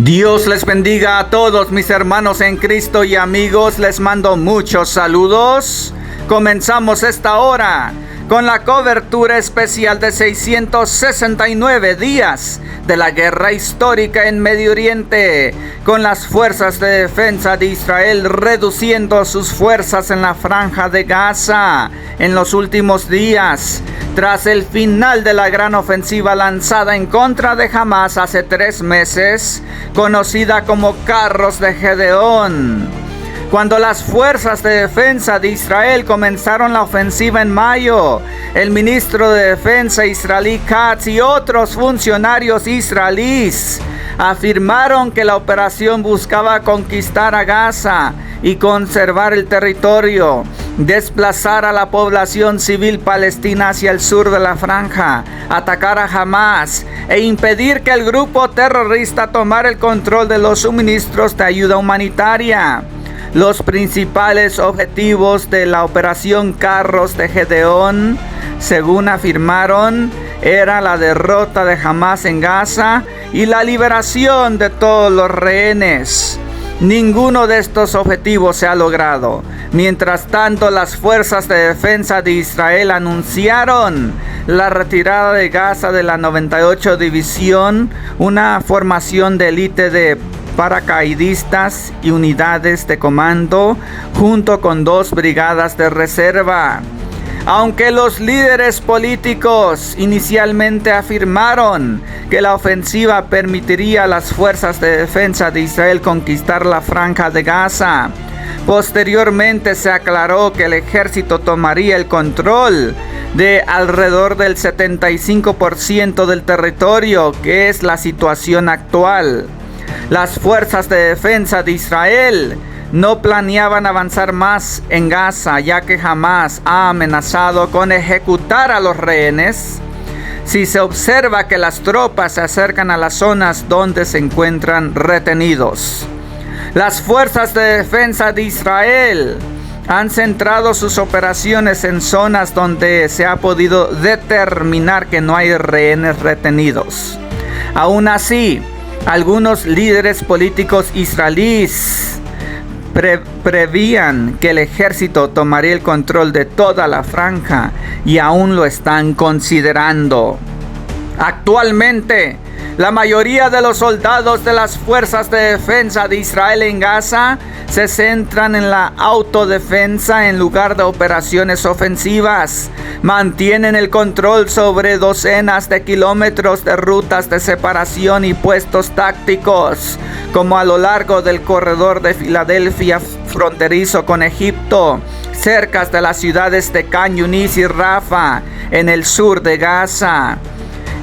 Dios les bendiga a todos mis hermanos en Cristo y amigos, les mando muchos saludos. Comenzamos esta hora con la cobertura especial de 669 días de la guerra histórica en Medio Oriente, con las fuerzas de defensa de Israel reduciendo sus fuerzas en la franja de Gaza en los últimos días, tras el final de la gran ofensiva lanzada en contra de Hamás hace 3 meses, conocida como Carros de Gedeón. Cuando las fuerzas de defensa de Israel comenzaron la ofensiva en mayo, el ministro de Defensa israelí Katz y otros funcionarios israelíes afirmaron que la operación buscaba conquistar a Gaza y conservar el territorio, desplazar a la población civil palestina hacia el sur de la franja, atacar a Hamás e impedir que el grupo terrorista tomara el control de los suministros de ayuda humanitaria. Los principales objetivos de la operación Carros de Gedeón, según afirmaron, era la derrota de Hamás en Gaza y la liberación de todos los rehenes. Ninguno de estos objetivos se ha logrado. Mientras tanto, las fuerzas de defensa de Israel anunciaron la retirada de Gaza de la 98 División, una formación de élite de paracaidistas y unidades de comando, junto con 2 brigadas de reserva. Aunque los líderes políticos inicialmente afirmaron que la ofensiva permitiría a las fuerzas de defensa de Israel conquistar la franja de Gaza, posteriormente se aclaró que el ejército tomaría el control de alrededor del 75% del territorio, que es la situación actual. Las fuerzas de defensa de Israel no planeaban avanzar más en Gaza, ya que Hamás ha amenazado con ejecutar a los rehenes si se observa que las tropas se acercan a las zonas donde se encuentran retenidos. Las fuerzas de defensa de Israel han centrado sus operaciones en zonas donde se ha podido determinar que no hay rehenes retenidos. Aún así, algunos líderes políticos israelíes prevían que el ejército tomaría el control de toda la franja y aún lo están considerando. Actualmente, la mayoría de los soldados de las fuerzas de defensa de Israel en Gaza se centran en la autodefensa en lugar de operaciones ofensivas. Mantienen el control sobre docenas de kilómetros de rutas de separación y puestos tácticos, como a lo largo del corredor de Filadelfia fronterizo con Egipto, cerca de las ciudades de Can Yunis y Rafa, en el sur de Gaza.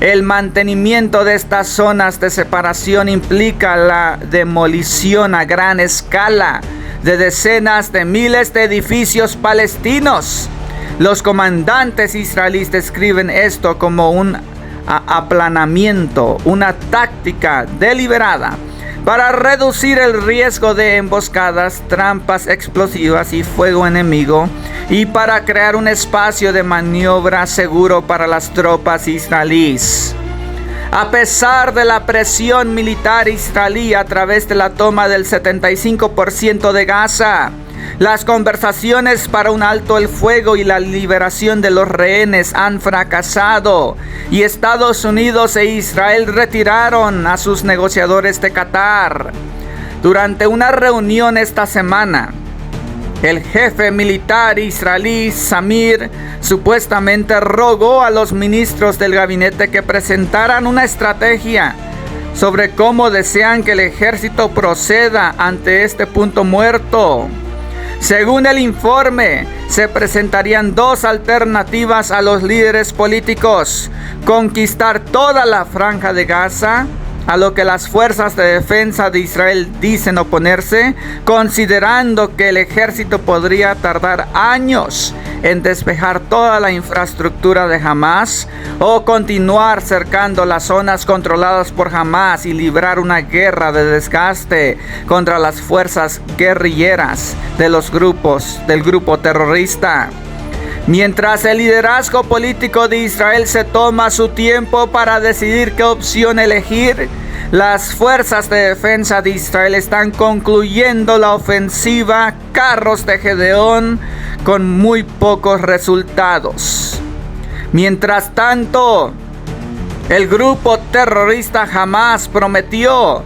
El mantenimiento de estas zonas de separación implica la demolición a gran escala de decenas de miles de edificios palestinos. Los comandantes israelíes describen esto como un aplanamiento, una táctica deliberada para reducir el riesgo de emboscadas, trampas explosivas y fuego enemigo, y para crear un espacio de maniobra seguro para las tropas israelíes. A pesar de la presión militar israelí a través de la toma del 75% de Gaza, las conversaciones para un alto el fuego y la liberación de los rehenes han fracasado, y Estados Unidos e Israel retiraron a sus negociadores de Qatar. Durante una reunión esta semana, el jefe militar israelí Samir supuestamente rogó a los ministros del gabinete que presentaran una estrategia sobre cómo desean que el ejército proceda ante este punto muerto. Según el informe, se presentarían 2 alternativas a los líderes políticos: conquistar toda la franja de Gaza, a lo que las fuerzas de defensa de Israel dicen oponerse, considerando que el ejército podría tardar años en despejar toda la infraestructura de Hamás, o continuar cercando las zonas controladas por Hamás y librar una guerra de desgaste contra las fuerzas guerrilleras del grupo terrorista. Mientras el liderazgo político de Israel se toma su tiempo para decidir qué opción elegir, Las fuerzas de defensa de Israel están concluyendo la ofensiva Carros de Gedeón con muy pocos resultados. Mientras tanto, el grupo terrorista Hamás prometió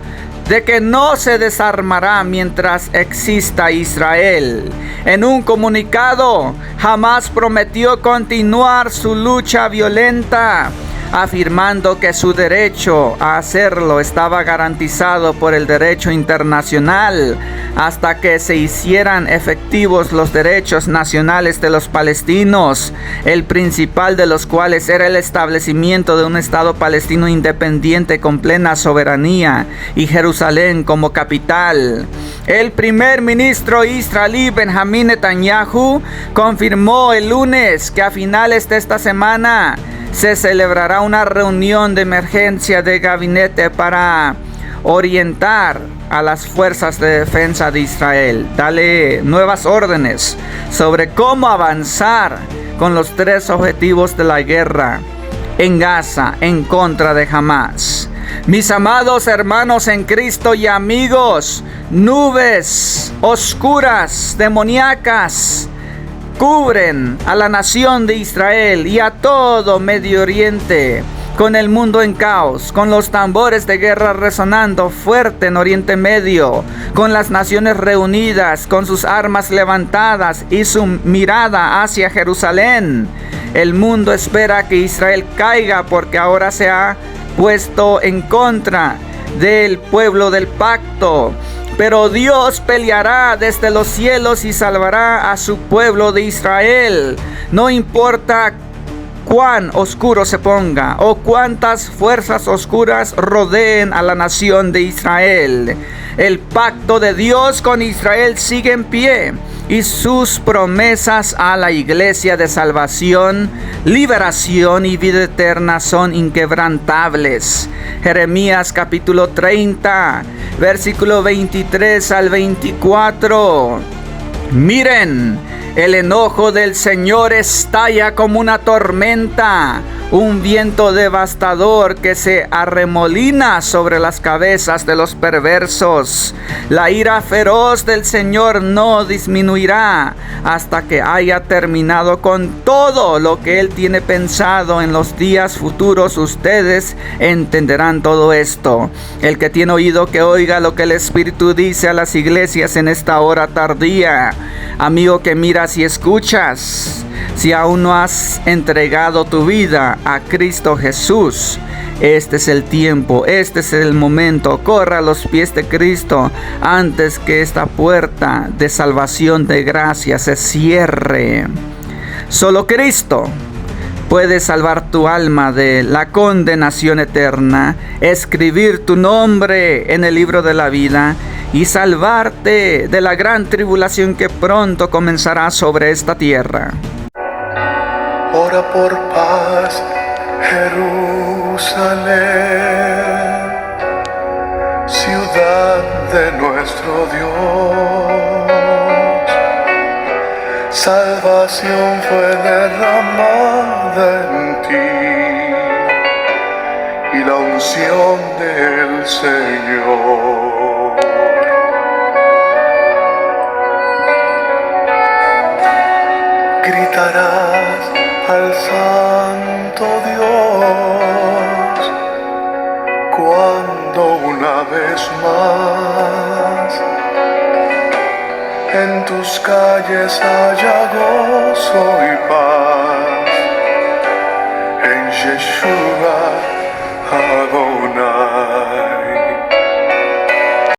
de que no se desarmará mientras exista Israel. En un comunicado, Hamás prometió continuar su lucha violenta, afirmando que su derecho a hacerlo estaba garantizado por el derecho internacional hasta que se hicieran efectivos los derechos nacionales de los palestinos, el principal de los cuales era el establecimiento de un Estado palestino independiente con plena soberanía y Jerusalén como capital. El primer ministro israelí Benjamín Netanyahu confirmó el lunes que a finales de esta semana se celebrará una reunión de emergencia de gabinete para orientar a las fuerzas de defensa de Israel, darle nuevas órdenes sobre cómo avanzar con los 3 objetivos de la guerra en Gaza en contra de Hamás. Mis amados hermanos en Cristo y amigos, nubes oscuras, demoníacas, cubren a la nación de Israel y a todo Medio Oriente, con el mundo en caos, con los tambores de guerra resonando fuerte en Oriente Medio, con las naciones reunidas, con sus armas levantadas y su mirada hacia Jerusalén. El mundo espera que Israel caiga porque ahora se ha puesto en contra del pueblo del pacto. Pero Dios peleará desde los cielos y salvará a su pueblo de Israel. No importa cuán oscuro se ponga o cuántas fuerzas oscuras rodeen a la nación de Israel. El pacto de Dios con Israel sigue en pie y sus promesas a la iglesia de salvación, liberación y vida eterna son inquebrantables. Jeremías capítulo 30, versículo 23 al 24. Miren, el enojo del Señor estalla como una tormenta, un viento devastador que se arremolina sobre las cabezas de los perversos. La ira feroz del Señor no disminuirá hasta que haya terminado con todo lo que Él tiene pensado. En los días futuros ustedes entenderán todo esto. El que tiene oído que oiga lo que el Espíritu dice a las iglesias en esta hora tardía. Amigo que miras y escuchas, si aún no has entregado tu vida a Cristo Jesús, este es el tiempo, este es el momento. Corra a los pies de Cristo antes que esta puerta de salvación de gracia se cierre. Solo Cristo puede salvar tu alma de la condenación eterna, escribir tu nombre en el libro de la vida y salvarte de la gran tribulación que pronto comenzará sobre esta tierra. Ora por paz, Jerusalén, ciudad de nuestro Dios. Salvación fue derramada en ti y la unción del Señor. Gritarás al Santo Dios cuando una vez más en tus calles haya gozo y paz.